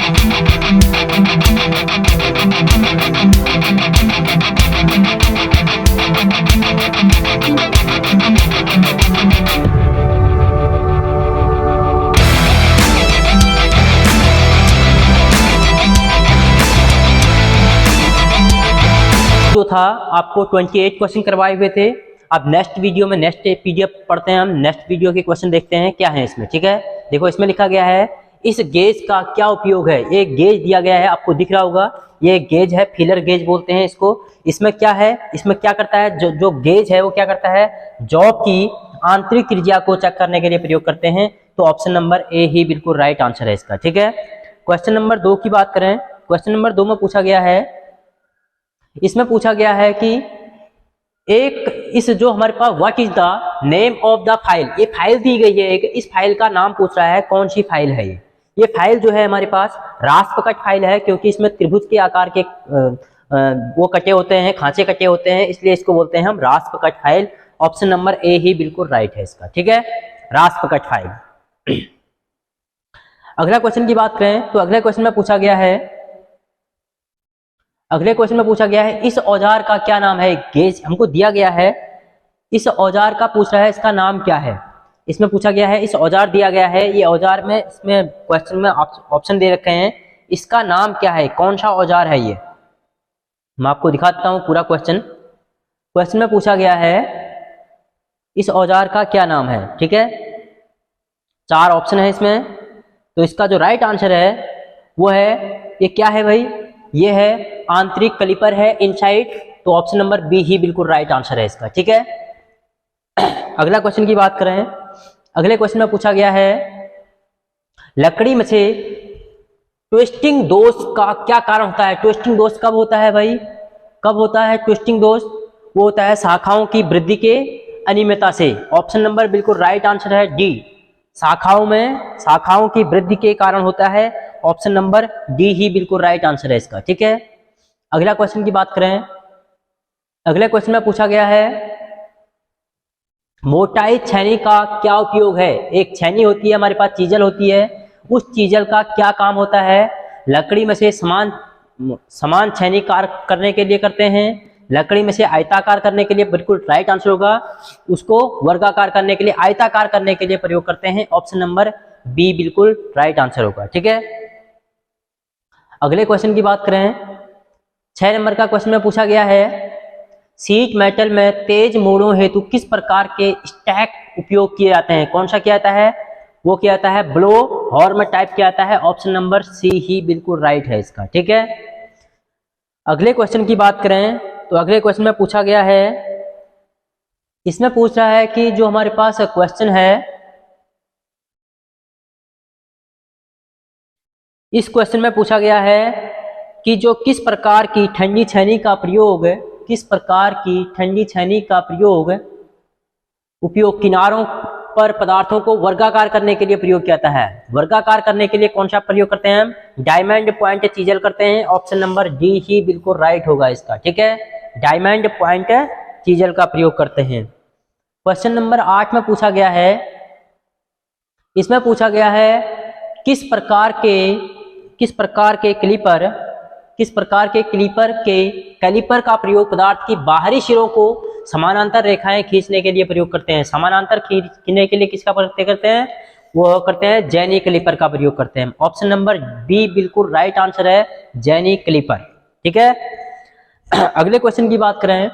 जो था आपको 28 क्वेश्चन करवाए हुए थे। अब नेक्स्ट वीडियो में नेक्स्ट पीडीएफ पढ़ते हैं, हम नेक्स्ट वीडियो के क्वेश्चन देखते हैं क्या है इसमें। ठीक है, देखो इसमें लिखा गया है इस गेज का क्या उपयोग है। एक गेज दिया गया है, आपको दिख रहा होगा, ये गेज है, फीलर गेज बोलते हैं इसको। इसमें क्या है, इसमें क्या करता है, जो गेज है वो क्या करता है, जॉब की आंतरिक त्रिज्या को चेक करने के लिए प्रयोग करते हैं। तो ऑप्शन नंबर ए ही बिल्कुल राइट आंसर है इसका। ठीक है, क्वेश्चन नंबर 2 की बात करें। क्वेश्चन नंबर 2 में पूछा गया है, इसमें पूछा गया है कि एक इस जो हमारे पास what is the name of the file, ये फाइल दी गई है एक, इस फाइल का नाम पूछ रहा है, कौन सी फाइल है ये फाइल जो है हमारे पास रास्प कट फाइल है, क्योंकि इसमें त्रिभुज के आकार के वो कटे होते हैं, खांचे कटे होते हैं, इसलिए इसको बोलते हैं हम rasp cut file. Option number A ही बिल्कुल राइट है इसका। ठीक है, रास्प कट फाइल। अगला क्वेश्चन की बात करें तो अगले क्वेश्चन में पूछा गया है, अगले क्वेश्चन में पूछा गया है इस औजार का क्या नाम है। गेज हमको दिया गया है, इस औजार का पूछ रहा है, इसका नाम क्या है। इसमें पूछा गया है, इस औजार दिया गया है, ये औजार में इसमें क्वेश्चन में ऑप्शन दे रखे हैं, इसका नाम क्या है, कौन सा औजार है ये। मैं आपको दिखाता हूं पूरा क्वेश्चन। क्वेश्चन में पूछा गया है इस औजार का क्या नाम है। ठीक है, 4 ऑप्शन है इसमें, तो इसका जो राइट आंसर है वो है, ये क्या है भाई, ये है आंतरिक कलिपर है, इनसाइड। तो ऑप्शन नंबर बी ही बिल्कुल राइट आंसर है इसका। ठीक है, अगला क्वेश्चन की बात करें। अगले क्वेश्चन में पूछा गया है लकड़ी में से ट्विस्टिंग दोष का क्या कारण होता है। ट्विस्टिंग दोष कब होता है भाई, कब होता है ट्विस्टिंग दोष, वो होता है शाखाओं की वृद्धि के अनियमितता से। ऑप्शन नंबर बिल्कुल राइट आंसर है डी, शाखाओं की वृद्धि के कारण होता है। ऑप्शन नंबर डी ही बिल्कुल राइट आंसर है इसका। ठीक है, अगला क्वेश्चन की बात करें। अगले क्वेश्चन में पूछा गया है मोटाई छेनी का क्या उपयोग है। एक छेनी होती है हमारे पास, चीजल होती है, उस चीजल का क्या काम होता है। लकड़ी में से समान छेनी कार करने के लिए करते हैं, लकड़ी में से आयताकार करने के लिए बिल्कुल राइट आंसर होगा, उसको वर्गाकार करने के लिए, आयताकार करने के लिए प्रयोग करते हैं। ऑप्शन नंबर बी बिल्कुल राइट आंसर होगा। ठीक है, अगले क्वेश्चन की बात करें। 6 नंबर का क्वेश्चन में पूछा गया है शीट मेटल में तेज मोड़ों हेतु किस प्रकार के स्टैक उपयोग किए जाते हैं। कौन सा किया जाता है, वो किया जाता है ब्लो हॉर्न टाइप किया जाता है। ऑप्शन नंबर सी ही बिल्कुल राइट है इसका। ठीक है, अगले क्वेश्चन की बात करें तो अगले क्वेश्चन में पूछा गया है, इसमें पूछ रहा है कि जो हमारे पास क्वेश्चन है, इस क्वेश्चन में पूछा गया है कि जो किस प्रकार की ठंडी छेनी का प्रयोग, किस प्रकार की ठंडी छेनी का उपयोग किनारों पर पदार्थों को वर्गाकार करने के लिए प्रयोग किया जाता है। वर्गाकार करने के लिए कौन सा प्रयोग करते हैं हम, डायमंड पॉइंट चीजल करते हैं। ऑप्शन नंबर डी ही बिल्कुल राइट होगा इसका। ठीक है, डायमंड पॉइंट चीजल का प्रयोग करते हैं। क्वेश्चन नंबर 8 में पूछा गया है, इसमें पूछा गया है किस प्रकार के कैलिपर का प्रयोग पदार्थ की बाहरी सिरों को समानांतर रेखाएं खींचने के लिए प्रयोग करते हैं। समानांतर खींचने के लिए किसका प्रयोग करते हैं, वो करते हैं जेनी कैलिपर का प्रयोग करते हैं। ऑप्शन नंबर बी बिल्कुल राइट आंसर है, जेनी कैलिपर। ठीक है, अगले क्वेश्चन की बात करें।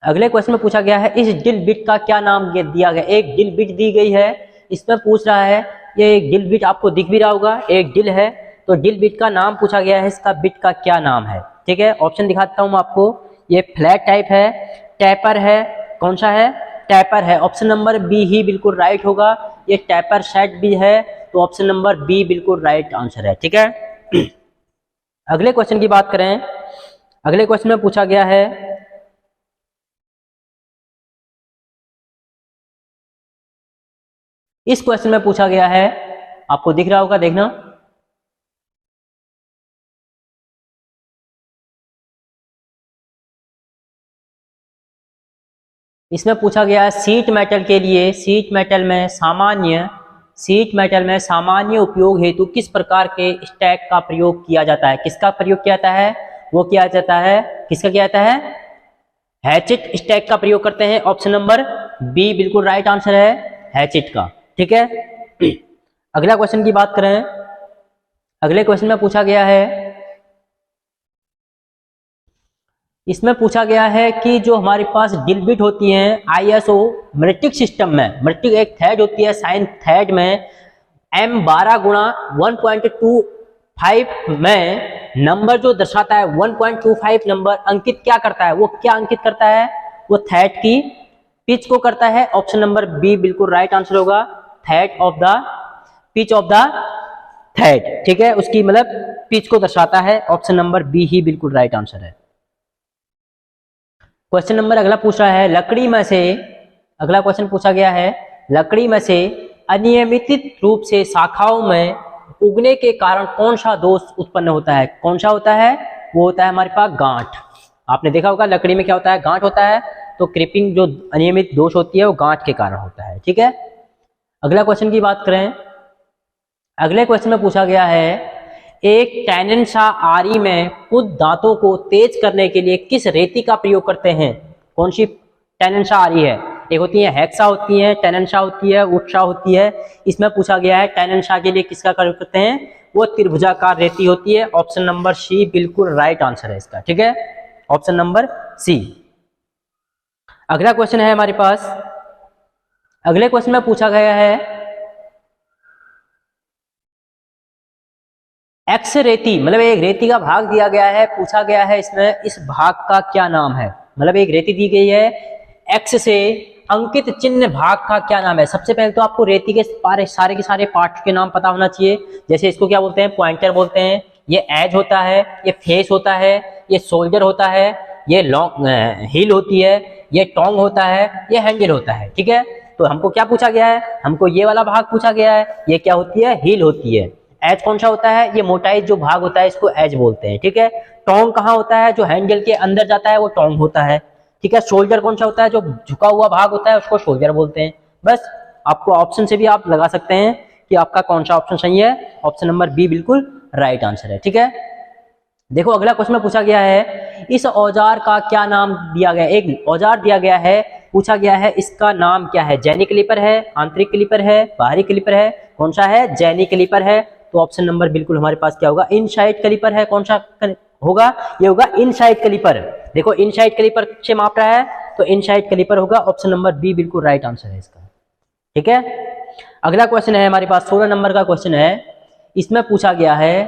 अगले क्वेश्चन में पूछा गया है इस ड्रिल बिट का क्या नाम दिया गया। एक ड्रिल बिट दी गई है, इसमें पूछ रहा है, ये ड्रिल बिट आपको दिख भी रहा होगा, एक ड्रिल है, तो ड्रिल बिट का नाम पूछा गया है, इसका बिट का क्या नाम है। ठीक है, ऑप्शन दिखाता हूं आपको, ये फ्लैट टाइप है, टैपर है, कौन सा है, टैपर है। ऑप्शन नंबर बी ही बिल्कुल राइट होगा, ये टैपर सेट भी है, तो ऑप्शन नंबर बी बिल्कुल राइट आंसर है। ठीक है, अगले क्वेश्चन की बात करें। अगले क्वेश्चन में पूछा गया है, इस क्वेश्चन में पूछा गया है, आपको दिख रहा होगा, देखना, इसमें पूछा गया है शीट मेटल के लिए, शीट मेटल में सामान्य शीट मेटल में सामान्य उपयोग हेतु किस प्रकार के स्टैक का प्रयोग किया जाता है? किसका प्रयोग किया जाता है? वो किया जाता है, किसका किया जाता है? हैचेट स्टैक का प्रयोग करते हैं। ऑप्शन नंबर बी बिल्कुल राइट आंसर है, हैचेट का। ठीक है, अगला क्वेश्चन की बात करें। अगले क्वेश्चन में पूछा गया है, इसमें पूछा गया है कि जो हमारे पास ड्रिल बिट होती हैं आईएसओ मेट्रिक सिस्टम में, मेट्रिक एक थ्रेड होती है, साइन थ्रेड में M12 गुणा 1.25 में नंबर जो दर्शाता है 1.25 नंबर अंकित क्या करता है? वो क्या अंकित करता है? वो थ्रेड की पिच को करता है। ऑप्शन नंबर बी बिल्कुल राइट आंसर होगा, thread of the pitch of the thread. ठीक है, उसकी मतलब पिच को दर्शाता है। ऑप्शन नंबर बी ही बिल्कुल राइट आंसर है। क्वेश्चन नंबर अगला पूछ रहा है, लकड़ी में से, अगला क्वेश्चन पूछा गया है, लकड़ी में से अनियमित रूप से शाखाओं में उगने के कारण कौन सा दोष उत्पन्न होता है? कौन सा होता है? वो होता है हमारे पास गांठ। आपने देखा होगा लकड़ी में क्या होता है? गांठ होता है। तो क्रीपिंग जो अनियमित दोष होती है वो गांठ के कारण होता है। ठीक है, अगला क्वेश्चन की बात करें। अगले क्वेश्चन में पूछा गया है, एक टेनेंसा आरी में कुछ दांतों को तेज करने के लिए किस रेती का प्रयोग करते हैं? कौन सी टेनेंसा आरी है? एक होती है हेक्सा होती है, टेनेंसा होती है, उत्सा होती है। इसमें पूछा गया है टेनेंसा के लिए किसका प्रयोग करते हैं? वो त्रिभुजाकार रेती होती है। ऑप्शन नंबर सी बिल्कुल राइट आंसर है इसका। ठीक है, ऑप्शन नंबर सी। अगला क्वेश्चन है हमारे पास, अगले क्वेश्चन में पूछा गया है, एक्स रेती, मतलब एक रेती का भाग दिया गया है, पूछा गया है इसमें इस भाग का क्या नाम है? मतलब एक रेती दी गई है, एक्स से अंकित चिन्ह भाग का क्या नाम है? सबसे पहले तो आपको रेती के सारे के सारे पार्ट के नाम पता होना चाहिए। जैसे इसको क्या बोलते हैं? पॉइंटर बोलते हैं, ये एज होता है, ये फेस होता है, ये शोल्डर होता है, ये लॉन्ग हील होती है, ये टोंग होता है, ये हैंडल होता है। ठीक है, तो हमको क्या पूछा गया है? हमको ये वाला भाग पूछा गया है, ये क्या होती है? हील होती है। एज कौन सा होता है? ये मोटाई जो भाग होता है इसको एज बोलते हैं। ठीक है, टोंग कहाँ होता है? जो हैंडल के अंदर जाता है वो टोंग होता है। ठीक है, शोल्डर कौन सा होता है? जो झुका हुआ भाग होता है उसको शोल्डर बोलते हैं। बस आपको ऑप्शन से भी आप लगा सकते हैं कि आपका कौन सा ऑप्शन सही है। ऑप्शन नंबर बी बिल्कुल राइट आंसर है। ठीक है, देखो अगला क्वेश्चन में पूछा गया है, इस औजार का क्या नाम दिया गया? एक औजार दिया गया है, पूछा गया है इसका नाम क्या है? जैनी क्लिपर है, आंतरिक क्लिपर है, बाहरी क्लिपर है, कौन सा है? जैनी क्लिपर है। तो ऑप्शन नंबर बिल्कुल हमारे पास क्या होगा? इनसाइड क्लिपर है। कौन सा होगा? ये होगा इनसाइड क्लिपर। देखो इनसाइड क्लिपर से माप रहा है तो इनसाइड क्लिपर होगा। ऑप्शन नंबर बी बिल्कुल राइट आंसर है इसका। ठीक है, अगला क्वेश्चन है हमारे पास 16 नंबर का क्वेश्चन है। इसमें पूछा गया है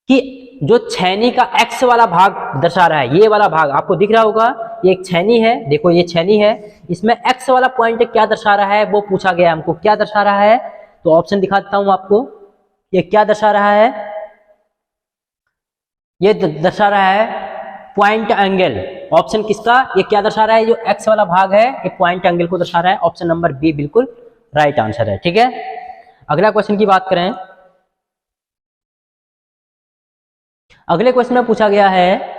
कि जो छेनी का एक्स वाला भाग दर्शा रहा है, ये वाला भाग आपको दिख रहा होगा, ये एक छेनी है। देखो ये छेनी है, इसमें एक्स वाला पॉइंट क्या दर्शा रहा है वो पूछा गया हमको। क्या दर्शा रहा है? तो ऑप्शन दिखा देता हूं आपको। ये क्या दर्शा रहा है? ये दर्शा रहा है पॉइंट एंगल। ऑप्शन किसका? ये क्या दर्शा रहा है? जो एक्स वाला भाग है ये पॉइंट एंगल को दर्शा रहा है। ऑप्शन नंबर बी बिल्कुल राइट आंसर है। ठीक है, अगला क्वेश्चन की बात करें। अगले क्वेश्चन में पूछा गया है,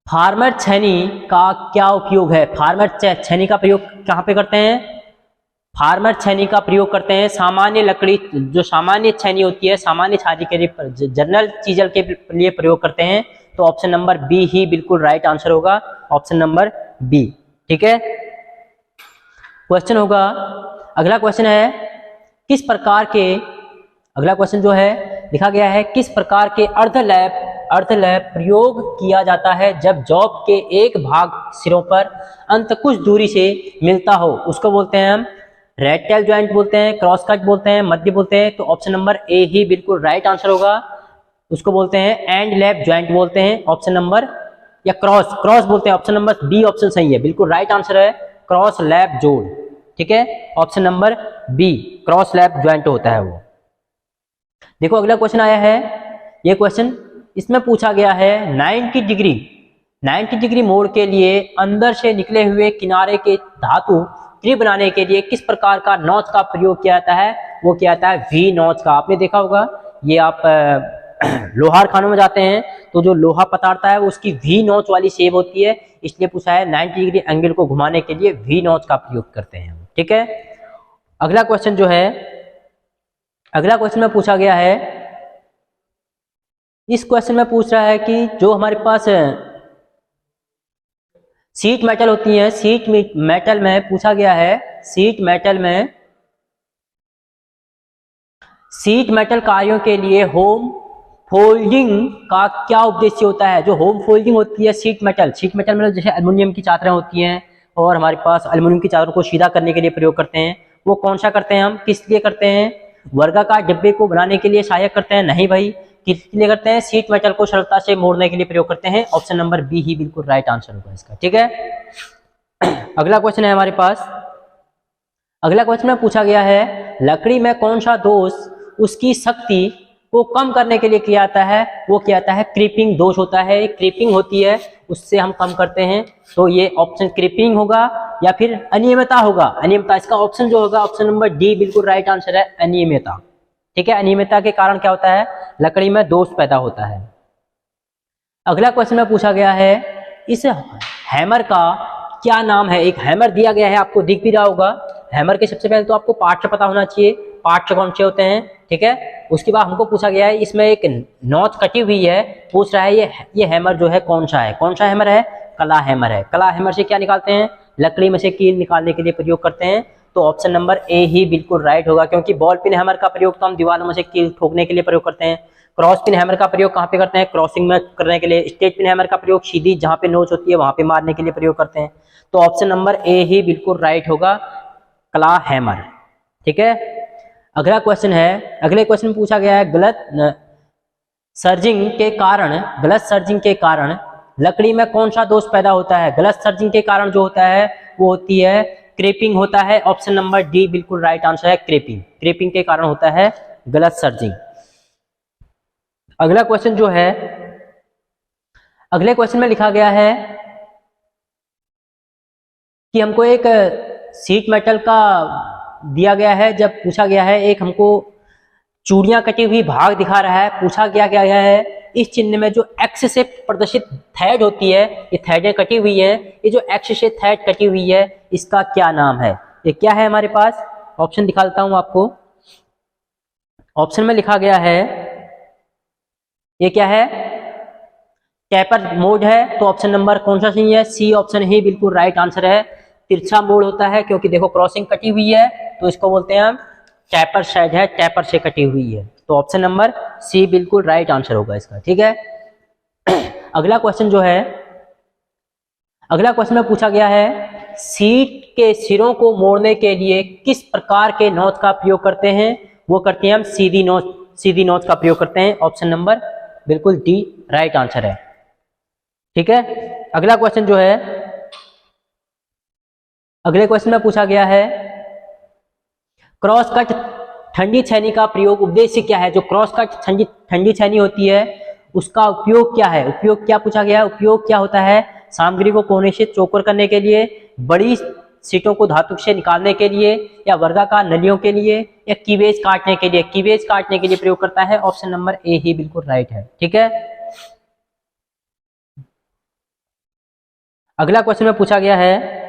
फार्मर छेनी का क्या उपयोग है? फार्मर छेनी का प्रयोग कहां पे करते हैं? फार्मर छेनी का प्रयोग करते हैं सामान्य लकड़ी, जो सामान्य छेनी होती है, सामान्य छाजी के लिए, जनरल चीजल के लिए प्रयोग करते हैं। तो ऑप्शन नंबर बी ही बिल्कुल राइट आंसर होगा। Option number B. ठीक है, क्वेश्चन होगा, अगला क्वेश्चन है, किस प्रकार के, अगला क्वेश्चन जो है लिखा गया है, किस प्रकार के अर्धलैप प्रयोग किया जाता है जब जॉब के एक भाग सिरों पर अंत कुछ दूरी से मिलता हो? उसको बोलते हैं हम रेड टेल ज्वाइंट बोलते हैं, क्रॉस कट बोलते हैं, मध्य बोलते हैं। तो ऑप्शन नंबर ए ही बिल्कुल राइट आंसर होगा। उसको बोलते हैं एंड लैप ज्वाइंट बोलते हैं। ऑप्शन नंबर, या क्रॉस बोलते हैं। ऑप्शन नंबर बी ऑप्शन सही है, बिल्कुल राइट आंसर है, क्रॉस लैप जोड़। ठीक है, option number B cross lap joint होता है वो। देखो अगला क्वेश्चन आया है, ये क्वेश्चन इसमें पूछा गया है 90 डिग्री मोड़ के लिए अंदर से निकले हुए किनारे के धातु ट्री बनाने के लिए किस प्रकार का नॉच का प्रयोग किया जाता है? वो किया जाता है वी नॉच का। आपने देखा होगा, ये आप लोहार खानों में जाते हैं तो जो लोहा पदार्थ है उसकी वी नॉच वाली शेप होती है, इसलिए पूछा है 90 डिग्री एंगल को घुमाने के लिए वी नॉच का प्रयोग करते हैं। ठीक है, अगला क्वेश्चन जो है, अगला क्वेश्चन में पूछा गया है, इस क्वेश्चन में पूछ रहा है कि जो हमारे पास शीट मेटल होती है, शीट मेटल में पूछा गया है, शीट मेटल में शीट मेटल कार्यों के लिए होम फोल्डिंग का क्या उद्देश्य होता है। जो होम फोल्डिंग होती है शीट मेटल में जैसे एल्युमिनियम की चादरें होती हैं और हमारे पास एल्युमिनियम की चादरों को सीधा करने के लिए प्रयोग करते हैं, वो कौन सा करते हैं, हम किस लिए करते हैं, वर्गाकार डिब्बे को बनाने के लिए सहायक करते हैं, नहीं भाई, किस लिए करते हैं, शीट मेटल को सरलता से मोड़ने के लिए प्रयोग करते हैं। ऑप्शन नंबर बी ही बिल्कुल राइट आंसर होगा इसका। ठीक है, अगला क्वेश्चन है हमारे पास, अगला क्वेश्चन में पूछा गया है, लकड़ी में कौन सा दोष उसकी शक्ति को कम करने के लिए किया जाता है, वो क्या आता है, क्रीपिंग दोष होता है, क्रीपिंग होती है, उससे हम कम करते हैं। तो ये ऑप्शन क्रीपिंग होगा या फिर अनियमितता होगा, अनियमितता, इसका ऑप्शन जो होगा ऑप्शन नंबर डी बिल्कुल राइट आंसर है, अनियमितता। ठीक है, अनियमितता के कारण क्या होता है, लकड़ी में दोष पैदा होता है। अगला क्वेश्चन में पूछा गया है, इस हैमर का क्या नाम है। एक हैमर दिया गया है, आपको दिख भी रहा होगा। हैमर के सबसे पहले तो आपको पार्ट पता होना चाहिए, पार्ट कौन से होते हैं। ठीक है, उसके बाद हमको पूछा गया है, इसमें एक नॉच कटी हुई है, पूछ रहा है ये हैमर जो है कौन सा है, कौन सा हैमर है, कला हैमर है। कला हैमर से क्या निकालते हैं, लकड़ी में से कील निकालने के लिए प्रयोग करते हैं। तो ऑप्शन नंबर ए ही बिल्कुल राइट होगा, क्योंकि बॉल पिन हैमर का प्रयोग तो हम दीवारों में से कील ठोकने के लिए प्रयोग करते हैं। क्रॉस पिन हैमर का प्रयोग कहाँ पे करते हैं, क्रॉसिंग में करने के लिए। स्ट्रेट पिन हैमर का प्रयोग सीधी जहाँ पे नोच होती है वहां पे मारने के लिए प्रयोग करते हैं। तो ऑप्शन नंबर ए ही बिल्कुल राइट होगा, कला हैमर। ठीक है, अगला क्वेश्चन है, अगले क्वेश्चन में पूछा गया है, गलत सर्जिंग के कारण लकड़ी में कौन सा दोष पैदा होता है। गलत सर्जिंग के कारण जो होता है वो होती है क्रेपिंग होता है। ऑप्शन नंबर डी बिल्कुल राइट आंसर है, क्रेपिंग के कारण होता है गलत सर्जिंग। अगला क्वेश्चन जो है, अगले क्वेश्चन में लिखा गया है कि हमको एक शीट मेटल का दिया गया है, जब पूछा गया है, एक हमको चूड़ियां कटी हुई भाग दिखा रहा है, पूछा गया है इस चिन्ह में जो एक्स से प्रदर्शित थ्रेड होती है, ये थ्रेडें कटी हुई है, ये जो एक्स से थ्रेड कटी हुई है इसका क्या नाम है। ये क्या है हमारे पास, ऑप्शन दिखाता हूं आपको। ऑप्शन में लिखा गया है, ये क्या है, टेपर मोड है। तो ऑप्शन नंबर कौन सा सही है, सी ऑप्शन ही बिल्कुल राइट आंसर है। तिरछा मोड़ होता है, क्योंकि देखो क्रॉसिंग कटी हुई है तो इसको बोलते हैं हम टैपर साइड है, टैपर से कटी हुई है। तो ऑप्शन नंबर सी बिल्कुल राइट आंसर होगा इसका। ठीक है, अगला क्वेश्चन जो है, अगला क्वेश्चन में पूछा गया है, सीट के सिरों को मोड़ने के लिए किस प्रकार के नॉच का प्रयोग करते हैं। वो करते हैं हम सीधी नॉच का प्रयोग करते हैं। ऑप्शन नंबर बिल्कुल डी राइट आंसर है। ठीक है, अगला क्वेश्चन जो है, अगले क्वेश्चन में पूछा गया है, क्रॉस कट ठंडी छेनी का प्रयोग उद्देश्य क्या है। जो क्रॉस कट ठंडी छेनी होती है उसका उपयोग क्या है, उपयोग क्या पूछा गया है, उपयोग क्या होता है, सामग्री को कोने से चौकोर करने के लिए, बड़ी सीटों को धातु से निकालने के लिए, या वर्गाकार नलियों के लिए, या कीवेज काटने के लिए। कीवेज काटने के लिए प्रयोग करता है। ऑप्शन नंबर ए ही बिल्कुल राइट है। ठीक है, अगला क्वेश्चन में पूछा गया है,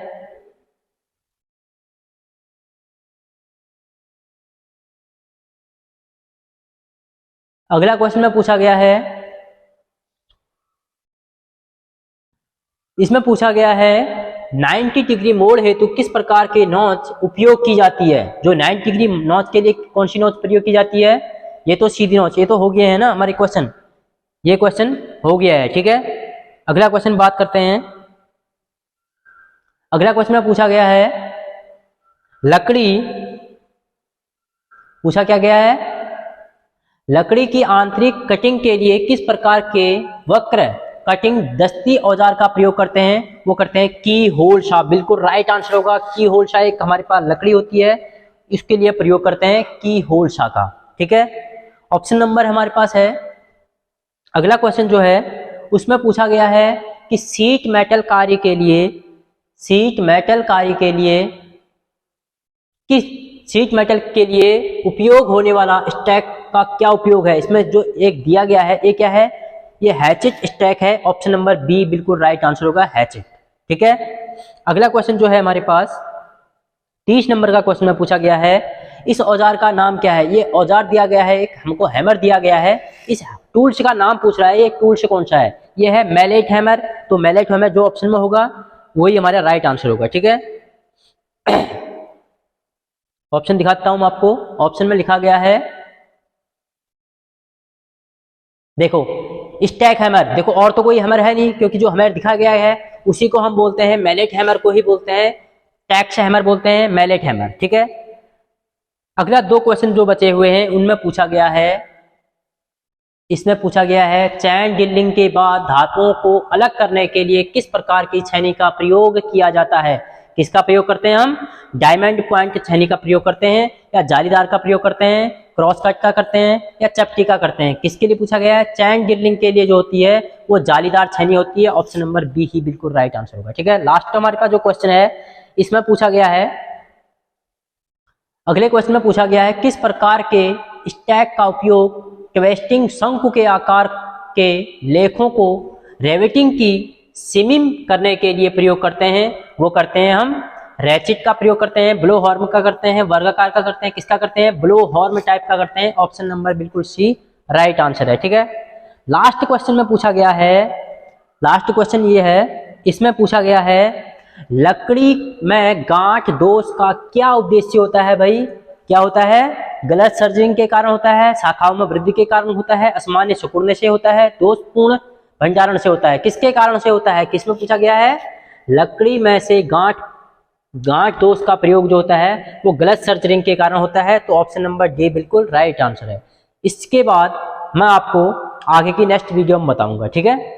अगला क्वेश्चन में पूछा गया है, इसमें पूछा गया है 90 डिग्री मोड़ हेतु किस प्रकार के नॉच उपयोग की जाती है। जो 90 डिग्री नॉच के लिए कौन सी नॉच प्रयोग की जाती है, ये तो सीधी नॉच, ये तो हो गया है ना हमारे क्वेश्चन, ये क्वेश्चन हो गया है। ठीक है, अगला क्वेश्चन बात करते हैं। अगला क्वेश्चन में पूछा गया है, लकड़ी, पूछा क्या गया है, लकड़ी की आंतरिक कटिंग के लिए किस प्रकार के वक्र कटिंग दस्ती औजार का प्रयोग करते हैं। वो करते हैं की होल शा। बिल्कुल राइट आंसर होगा, की होल शा एक हमारे पास लकड़ी होती है, इसके लिए प्रयोग करते हैं की होल शा का। ठीक है, ऑप्शन नंबर हमारे पास है। अगला क्वेश्चन जो है उसमें पूछा गया है कि शीट मेटल कार्य के लिए किस शीट मेटल के लिए उपयोग होने वाला स्टैक का क्या उपयोग है। इसमें जो एक दिया गया है, ये क्या है, ये हैचेट स्टैक है। ऑप्शन नंबर बी बिल्कुल राइट आंसर होगा, हैचेट। ठीक है, अगला क्वेश्चन जो है हमारे पास 30 नंबर का क्वेश्चन में पूछा गया है, इस औजार का नाम क्या है। ये औजार दिया गया है, एक हमको हैमर दिया गया है, इस टूल्स का नाम पूछ रहा है, ये टूल्स कौन सा है। ये है मैलेट हैमर। तो मैलेट हैमर जो ऑप्शन में होगा वही हमारा राइट आंसर होगा। ठीक है, ऑप्शन दिखाता हूं मैं आपको। ऑप्शन में लिखा गया है, देखो स्टैक हैमर। देखो और तो कोई हैमर है नहीं, क्योंकि जो हैमर दिखा गया है उसी को हम बोलते हैं मैलेट हैमर को ही बोलते हैं, टैक्स हैमर बोलते हैं, मैलेट हैमर। ठीक है, अगला 2 क्वेश्चन जो बचे हुए हैं उनमें पूछा गया है, इसमें पूछा गया है चैन ड्रिलिंग के बाद धातुओं को अलग करने के लिए किस प्रकार की छेनी का प्रयोग किया जाता है। किसका प्रयोग करते हैं हम, डायमंड पॉइंट छेनी का प्रयोग करते हैं, या जालीदार का प्रयोग करते हैं, क्रॉस कट का करते हैं, या चपटी का करते हैं। किसके लिए पूछा गया है, चैन ड्रिलिंग के लिए जो होती है वो जालीदार छेनी होती है। ऑप्शन नंबर बी ही बिल्कुल राइट आंसर होगा। ठीक है, लास्ट हमारे पास जो क्वेश्चन है इसमें पूछा गया है, अगले क्वेश्चन में पूछा गया है किस प्रकार के स्टैक का उपयोग ट्वेस्टिंग शंकु के आकार के लेखों को रेवेटिंग की सीमिंग करने के लिए प्रयोग करते हैं। वो करते हैं हम रैचिट का प्रयोग करते हैं, ब्लो हॉर्न का करते हैं, वर्गाकार का करते हैं, किसका करते हैं, ब्लो हॉर्न टाइप का करते हैं। ऑप्शन नंबर बिल्कुल सी राइट आंसर है। ठीक है, लास्ट क्वेश्चन में पूछा गया है, लास्ट क्वेश्चन ये है, इसमें पूछा गया है लकड़ी में गांठ दोष का क्या उद्देश्य होता है। भाई क्या होता है, गलत सर्जरिंग के कारण होता है, शाखाओं में वृद्धि के कारण होता है, असामान्य सिकुड़ने से होता है, दोषपूर्ण भंडारण से होता है। किसके कारण से होता है, किसमें पूछा गया है, लकड़ी में से गांठ दोष का प्रयोग जो होता है वो गलत सर्जरिंग के कारण होता है। तो ऑप्शन नंबर डी बिल्कुल राइट आंसर है। इसके बाद मैं आपको आगे की नेक्स्ट वीडियो में बताऊंगा। ठीक है।